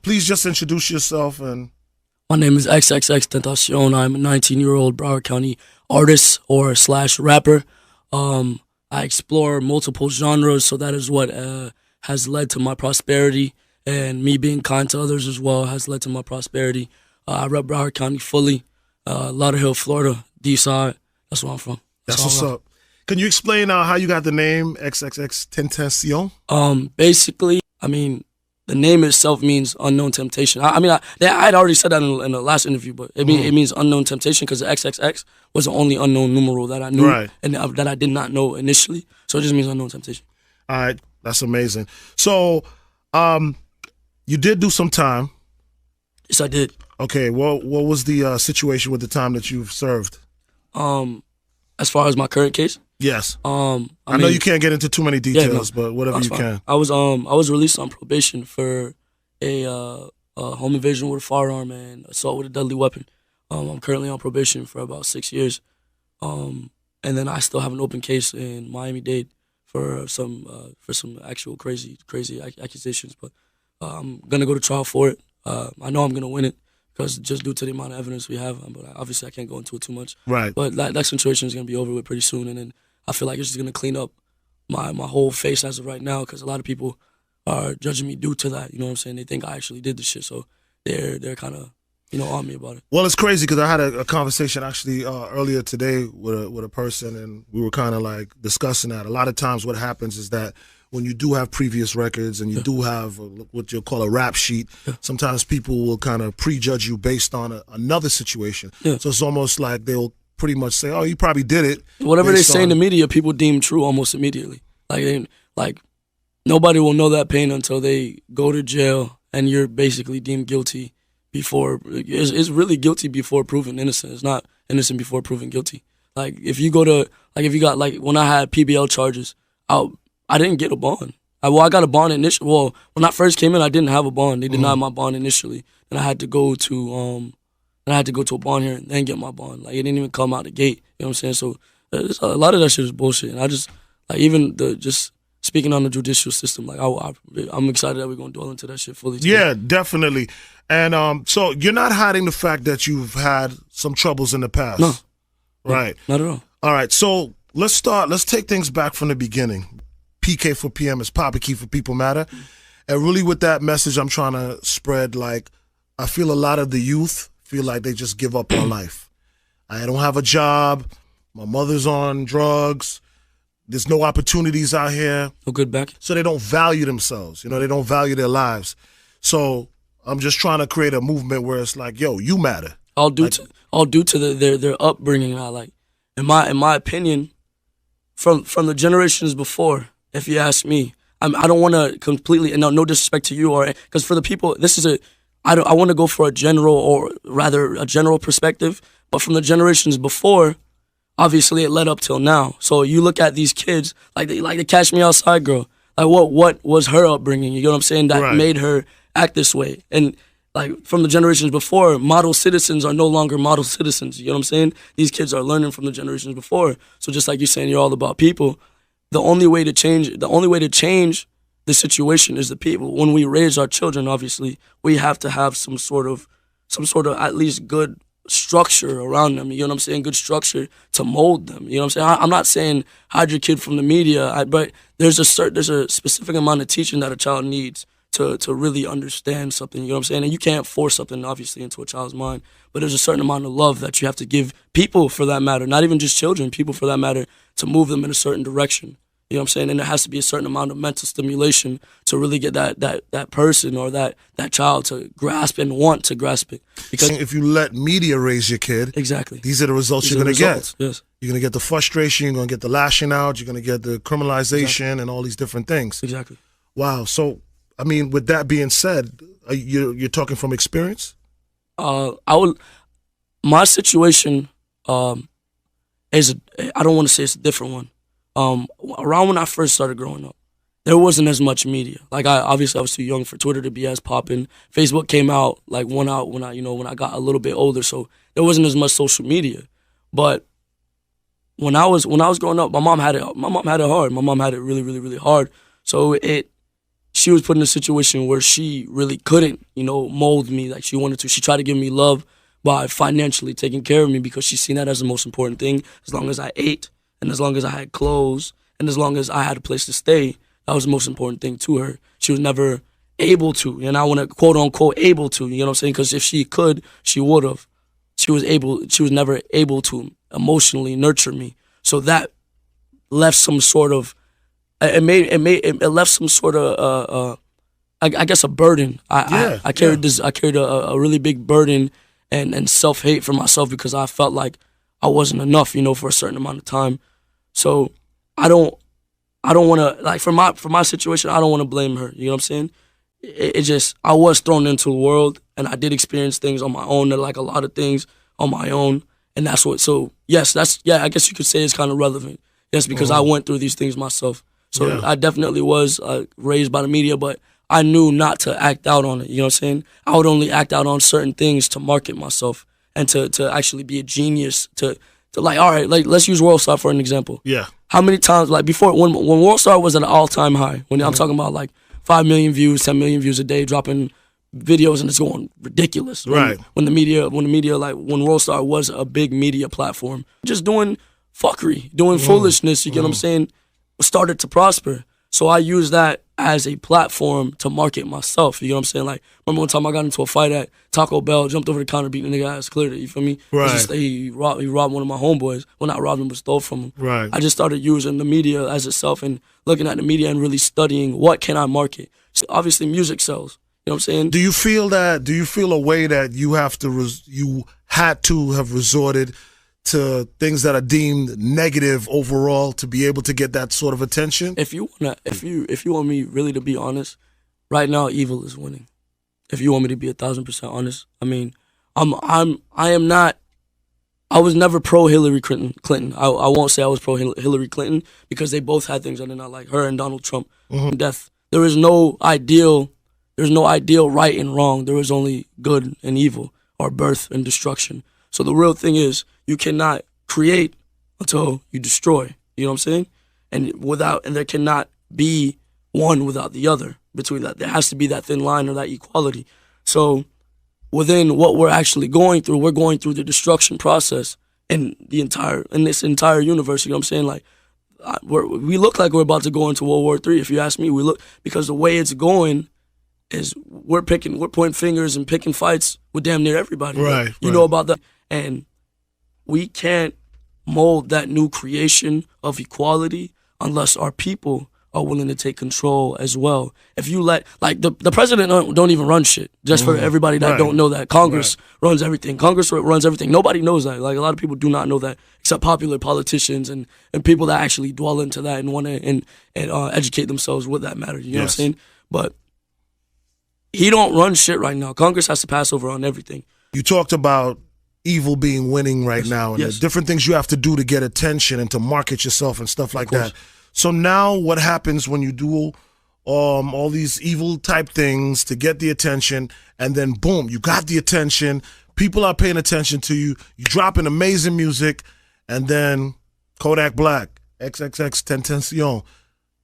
Please just introduce yourself. And My name is xxxtentacion. I'm a 19-year-old Broward County artist or / rapper. I explore multiple genres, so that is what has led to my prosperity, and me being kind to others as well has led to my prosperity. I rep Broward County fully, Lauderhill, Florida, D-side. That's where I'm from. That's what's up. Can you explain how you got the name xxxtentacion? Basically, I mean, the name itself means unknown temptation. I'd already said that in the last interview, but it means unknown temptation because the XXX was the only unknown numeral that I knew, right, and that I did not know initially. So it just means unknown temptation. All right, that's amazing. So, you did do some time. Yes, I did. Okay, what was the situation with the time that you've served? As far as my current case? Yes. I know you can't get into too many details, but whatever you can. I was released on probation for a home invasion with a firearm and assault with a deadly weapon. I'm currently on probation for about 6 years, and then I still have an open case in Miami-Dade for some actual crazy accusations. But I'm gonna go to trial for it. I know I'm gonna win it, because just due to the amount of evidence we have, but obviously I can't go into it too much. Right. But that situation is going to be over with pretty soon, and then I feel like it's just going to clean up my whole face as of right now, because a lot of people are judging me due to that. You know what I'm saying? They think I actually did the shit, so they're kind of on me about it. Well, it's crazy because I had a conversation actually earlier today with a person, and we were kind of like discussing that. A lot of times, what happens is that when you do have previous records and you do have what you'll call a rap sheet, sometimes people will kind of prejudge you based on another situation. So it's almost like they'll pretty much say, "Oh, you probably did it." Whatever they say in the media, people deem true almost immediately. Like nobody will know that pain until they go to jail, and you're basically deemed guilty before. It's really guilty before proven innocent. It's not innocent before proven guilty. Like if you got when I had PBL charges, I didn't get a bond. I got a bond initially. Well, when I first came in, I didn't have a bond. They denied my bond initially, and I had to go to a bond hearing and then get my bond. Like it didn't even come out the gate. You know what I'm saying? So a lot of that shit is bullshit. And I just even just speaking on the judicial system, like I'm excited that we're gonna dwell into that shit fully today. Yeah, definitely. And so you're not hiding the fact that you've had some troubles in the past. No, right? Not at all. All right. So let's take things back from the beginning. PK for PM is Papa Key for People Matter. And really with that message I'm trying to spread, like, I feel a lot of the youth feel like they just give up on life. I don't have a job. My mother's on drugs. There's no opportunities out here. No good back. So they don't value themselves. They don't value their lives. So I'm just trying to create a movement where it's like, yo, you matter. All due to their upbringing. In my opinion, from the generations before, if you ask me, I don't want to completely, and no disrespect to you, because for the people, I want to go for a general perspective, but from the generations before, obviously it led up till now. So you look at these kids, like the Catch Me Outside girl, like what was her upbringing, you know what I'm saying, that made her act this way. And like from the generations before, model citizens are no longer model citizens, you know what I'm saying? These kids are learning from the generations before. So just like you're saying, you're all about people. The only way to change the situation is the people. When we raise our children, obviously, we have to have some sort of at least good structure around them. You know what I'm saying? Good structure to mold them. You know what I'm saying? I'm not saying hide your kid from the media, but there's a specific amount of teaching that a child needs to really understand something. You know what I'm saying? And you can't force something obviously into a child's mind, but there's a certain amount of love that you have to give people, for that matter, not even just children, people for that matter, to move them in a certain direction. You know what I'm saying? And there has to be a certain amount of mental stimulation to really get that person or that child to grasp and want to grasp it. Because if you let media raise your kid, exactly, these are the results you're going to get. Yes. You're going to get the frustration, you're going to get the lashing out, you're going to get the criminalization and all these different things. Exactly. Wow. So, I mean, with that being said, you're talking from experience? My situation is, I don't want to say it's a different one. Around when I first started growing up, there wasn't as much media. Like I was too young for Twitter to be as popping. Facebook came out when I got a little bit older, so there wasn't as much social media. But when I was growing up, my mom had it hard. My mom had it really, really, really hard. So she was put in a situation where she really couldn't, mold me like she wanted to. She tried to give me love by financially taking care of me because she seen that as the most important thing. As long as I ate and as long as I had clothes and as long as I had a place to stay, that was the most important thing to her. She was never able to, and I want to quote unquote able to, you know what I'm saying? Because if she could, she would have. She was never able to emotionally nurture me. So that left some sort of, it left some sort of, I guess, a burden. I carried a really big burden and self-hate for myself because I felt like I wasn't enough, for a certain amount of time. So I don't want to, like, for my situation, I don't want to blame her. You know what I'm saying? It just, I was thrown into the world and I did experience things on my own, and like a lot of things on my own. And that's what, so yes, I guess you could say it's kind of relevant. Yes, because I went through these things myself. So I definitely was raised by the media, but I knew not to act out on it. You know what I'm saying? I would only act out on certain things to market myself and to actually be a genius, to like, all right, like, let's use World Star for an example. Yeah. How many times, like, before, when World Star was at an all-time high, when I'm talking about like 5 million views, 10 million views a day, dropping videos, and it's going ridiculous. Right. When the media, like, when World Star was a big media platform, just doing fuckery, doing foolishness, you get what I'm saying, started to prosper. So I used that as a platform to market myself. You know what I'm saying? Like, remember one time I got into a fight at Taco Bell, jumped over the counter, beat the nigga ass, cleared it. You feel me? Right. He robbed one of my homeboys. Well, not robbed him, but stole from him. Right. I just started using the media as itself and looking at the media and really studying what can I market. So obviously, music sells. You know what I'm saying? Do you feel a way that you had to have resorted to things that are deemed negative overall to be able to get that sort of attention? If you want me really to be honest, right now evil is winning. If you want me to be 1,000% honest, I mean, I am not. I was never pro Hillary Clinton. I won't say I was pro Hillary Clinton because they both had things I did not like. Her and Donald Trump. Death. There is no ideal. There's no ideal right and wrong. There is only good and evil, or birth and destruction. So the real thing is, you cannot create until you destroy. You know what I'm saying? And there cannot be one without the other. Between that, there has to be that thin line or that equality. So within what we're actually going through, we're going through the destruction process in this entire universe. You know what I'm saying? Like, we look like we're about to go into World War III. If you ask me, we look, because the way it's going is we're pointing fingers and picking fights with damn near everybody. Right. You know about that. And we can't mold that new creation of equality unless our people are willing to take control as well. If you let, like, the president don't even run shit. Just for everybody that don't know that. Congress runs everything. Congress runs everything. Nobody knows that. Like, a lot of people do not know that, except popular politicians and people that actually dwell into that and want to educate themselves with that matter. You know what I'm saying? But he don't run shit right now. Congress has to pass over on everything. You talked about evil being winning right now and the different things you have to do to get attention and to market yourself and stuff like that. So now what happens when you do all these evil type things to get the attention, and then boom, you got the attention, people are paying attention to you, you dropping amazing music, and then Kodak Black, xxxtentacion.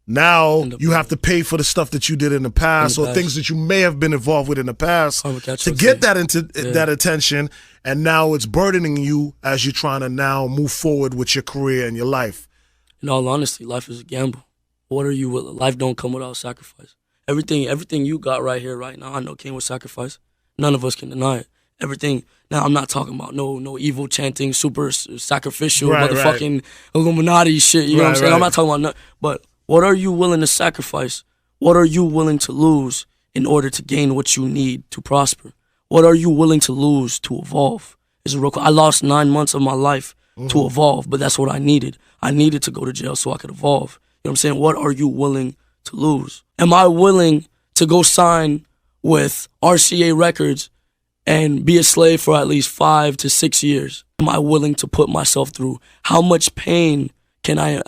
Now you have to pay for the stuff that you did in the past, or things that you may have been involved with in the past to get that attention, and now it's burdening you as you're trying to now move forward with your career and your life. In all honesty, life is a gamble. What are you with? Life don't come without sacrifice. Everything you got right here, right now, I know came with sacrifice. None of us can deny it. Everything. Now, I'm not talking about no evil chanting, super sacrificial, motherfucking Illuminati shit. You know what I'm saying? I'm not talking about nothing. But what are you willing to sacrifice? What are you willing to lose in order to gain what you need to prosper? What are you willing to lose to evolve? I lost 9 months of my life to evolve, but that's what I needed. I needed to go to jail so I could evolve. You know what I'm saying? What are you willing to lose? Am I willing to go sign with RCA Records and be a slave for at least 5 to 6 years? Am I willing to put myself through? How much pain can I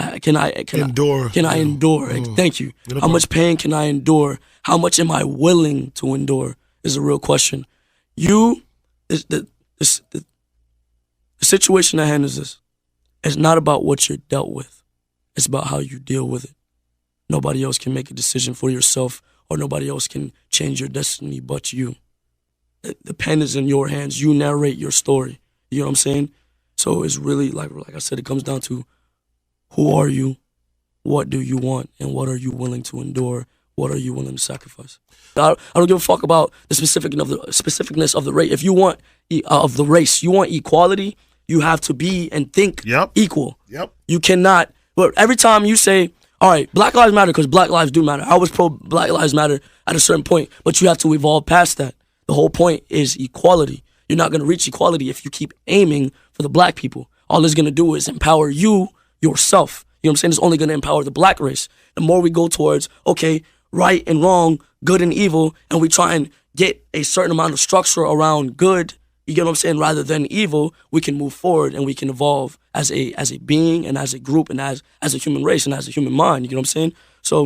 endure? Thank you. How much pain can I endure? How much am I willing to endure is a real question. The situation at hand is this. It's not about what you're dealt with. It's about how you deal with it. Nobody else can make a decision for yourself or nobody else can change your destiny but you. The pen is in your hands. You narrate your story. You know what I'm saying? So it's really, like I said, it comes down to who are you, what do you want, and what are you willing to endure? What are you willing to sacrifice? I don't give a fuck about the specificness of the race. If you want of the race, you want equality, you have to be and think equal. Yep. You cannot. But every time you say, all right, Black Lives Matter, because Black lives do matter. I was pro Black Lives Matter at a certain point, but you have to evolve past that. The whole point is equality. You're not going to reach equality if you keep aiming for the black people. All it's going to do is empower you, yourself. You know what I'm saying? It's only going to empower the black race. The more we go towards, okay, right and wrong, good and evil, and we try and get a certain amount of structure around good, you get what I'm saying, rather than evil, we can move forward and we can evolve as a being and as a group and as a human race and as a human mind. You get what I'm saying? So